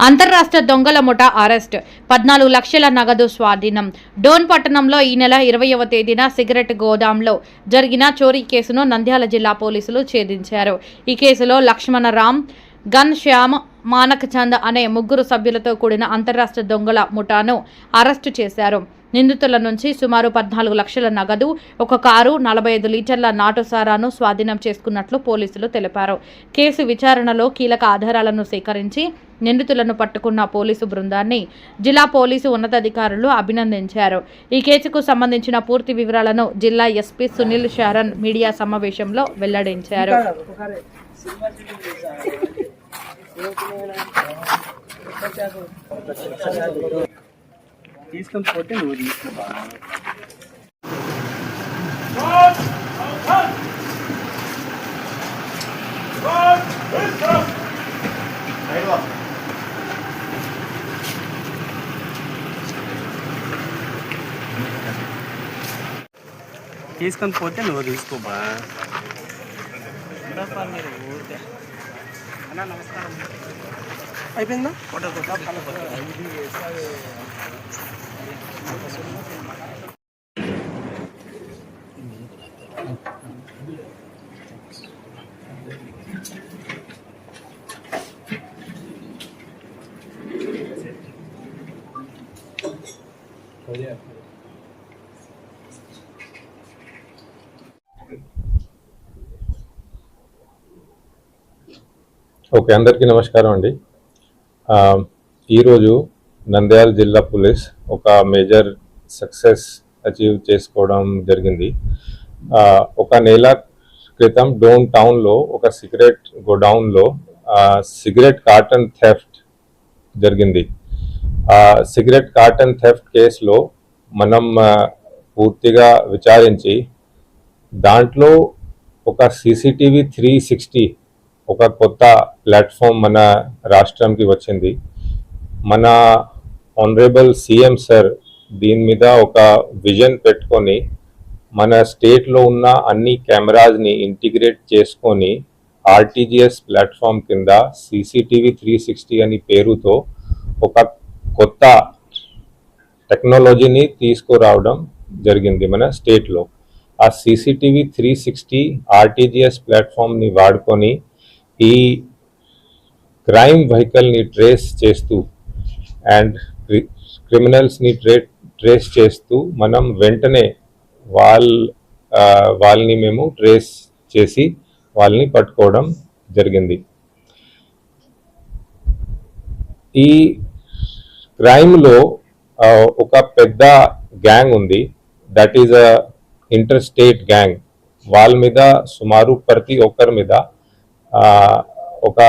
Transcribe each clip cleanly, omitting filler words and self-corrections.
అంతర్రాష్ట్ర దొంగల ముఠా అరెస్ట్, 14 లక్షల నగదు స్వాధీనం. డోన్ పట్టణంలో ఈ నెల 20వ తేదీన సిగరెట్ గోదాంలో జరిగిన చోరీ కేసును నంద్యాల జిల్లా పోలీసులు ఛేదించారు. ఈ కేసులో లక్ష్మణరామ్, గన్ శ్యామ్, మానక్ చంద్ అనే 3 సభ్యులతో కూడిన అంతర్రాష్ట్ర దొంగల ముఠాను అరెస్టు చేశారు. నిందితుల నుంచి సుమారు 14 లక్షల నగదు, ఒక కారు, 45 లీటర్ల నాటుసారాను స్వాధీనం చేసుకున్నట్లు పోలీసులు తెలిపారు. కేసు విచారణలో కీలక ఆధారాలను సేకరించి నిందితులను పట్టుకున్న పోలీసు బృందాన్ని జిల్లా పోలీసు ఉన్నతాధికారులు అభినందించారు. ఈ కేసుకు సంబంధించిన పూర్తి వివరాలను జిల్లా ఎస్పీ సునీల్ శరణ్ మీడియా సమావేశంలో వెల్లడించారు. తీసుకపోతే నువ్వు తీసుకో. తీసుకొని పోతే నువ్వు తీసుకోబా. అన్నా నమస్కారం. అయిపోయిందా? ఓకే, అందరికీ నమస్కారం అండి. ఈరోజు నంద్యాల జిల్లా పోలీస్ ఒక మేజర్ సక్సెస్ అచీవ్ చేసుకోవడం జరిగింది. ఒక నెల క్రితం డోన్ టౌన్లో ఒక సిగరెట్ గోడౌన్లో సిగరెట్ కార్టన్ థెఫ్ట్ జరిగింది. సిగరెట్ కార్టన్ థెఫ్ట్ కేసులో మనం పూర్తిగా విచారించి దాంట్లో ఒక CCTV 360 ఒక కొత్త ప్లాట్ఫామ్ మన రాష్ట్రంకి వచ్చింది. మన ఆనరబుల్ CM సార్ దీని మీద ఒక విజన్ పెట్టుకొని మన స్టేట్లో ఉన్న అన్ని కెమెరాస్ని ఇంటిగ్రేట్ చేసుకొని RTGS ప్లాట్ఫామ్ కింద CCTV 360 అని పేరుతో ఒక కొత్త టెక్నాలజీని తీసుకురావడం జరిగింది మన స్టేట్లో. ఆ CCTV 360 RTGS ప్లాట్ఫామ్ని వాడుకొని ఈ క్రైమ్ వెహికల్ని ట్రేస్ చేస్తూ అండ్ క్రిమినల్స్ని ట్రేస్ చేస్తూ మనం వెంటనే వాళ్ళని మేము ట్రేస్ చేసి వాళ్ళని పట్టుకోవడం జరిగింది. ఈ క్రైమ్లో ఒక పెద్ద గ్యాంగ్ ఉంది, that is a inter state gang. వాళ్ళ మీద సుమారు ప్రతి ఒక్కరి మీద ఒక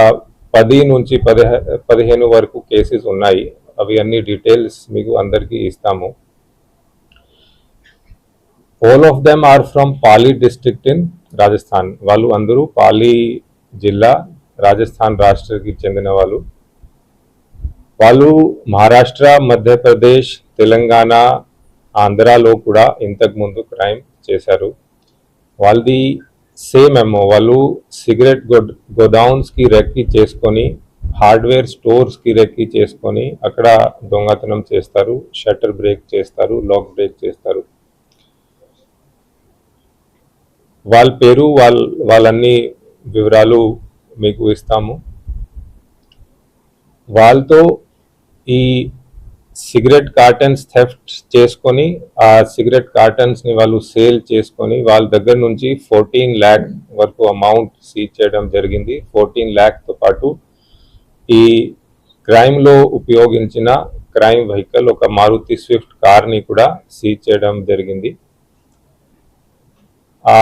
10 నుంచి 15 వరకు కేసెస్ ఉన్నాయి. అవి అన్ని డీటెయిల్స్ మీకు అందరికీ ఇస్తాము. All of them are from Pali district in Rajasthan. వాళ్ళు అందరూ పాలి జిల్లా రాజస్థాన్ రాష్ట్రానికి చెందిన వాళ్ళు. వాళ్ళు మహారాష్ట్ర, మధ్యప్రదేశ్, తెలంగాణ, ఆంధ్రాలో కూడా ఇంతకుముందు క్రైమ్ చేశారు. వాళ్ళది సేమ్ ఏమో, వాళ్ళు సిగరెట్ గోడౌన్స్కి రెక్కి చేసుకొని హార్డ్వేర్ స్టోర్స్కి రెక్కి చేసుకొని అక్కడ దొంగతనం చేస్తారు, షట్టర్ బ్రేక్ చేస్తారు, లాక్ బ్రేక్ చేస్తారు. వాళ్ళ పేరు వాళ్ళన్ని వివరాలు మీకు ఇస్తాము. వాళ్ళతో ఈ సిగరెట్ కార్టన్స్ థెఫ్ట్ చేసుకొని ఆ సిగరెట్ కార్టన్స్ని వాళ్ళు సేల్ చేసుకొని వాళ్ళ దగ్గర నుంచి 14 lakh వరకు అమౌంట్ సీజ్ చేయడం జరిగింది. 14 lakh పాటు ఈ క్రైమ్లో ఉపయోగించిన క్రైమ్ వెహికల్ ఒక మారుతి స్విఫ్ట్ కార్ని కూడా సీజ్ చేయడం జరిగింది. ఆ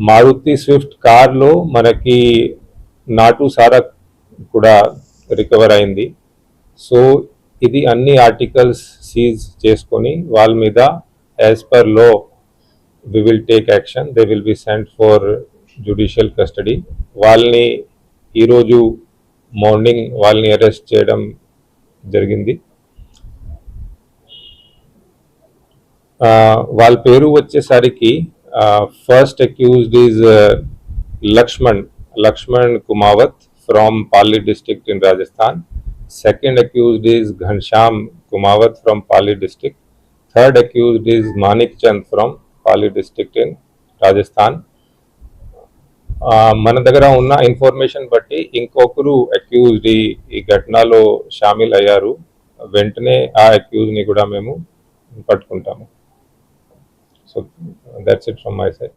మారుతి స్విఫ్ట్ కార్లో మనకి నాటుసారా కూడా రికవర్ అయింది. సో ఇది అన్ని ఆర్టికల్స్ సీజ్ చేసుకొని వాళ్ళ మీద as per law we will take action. They will be sent for judicial custody. వాళ్ళని ఈరోజు మార్నింగ్ వాళ్ళని అరెస్ట్ చేయడం జరిగింది. వాళ్ళ పేరు వచ్చేసరికి first accused is Lakshman Kumawat from Pali district in Rajasthan. Second accused is Ghansham Kumawat from Pali district. Third accused is Manik Chand from Pali district in Rajasthan. మన దగ్గర ఉన్న ఇన్ఫర్మేషన్ బట్టి ఇంకొకరు అక్యూజ్డ్ ఈ ఘటనలో షామిల్ అయ్యారు. వెంటనే ఆ అక్యూజ్ని కూడా మేము పట్టుకుంటాము. So that's it from my side.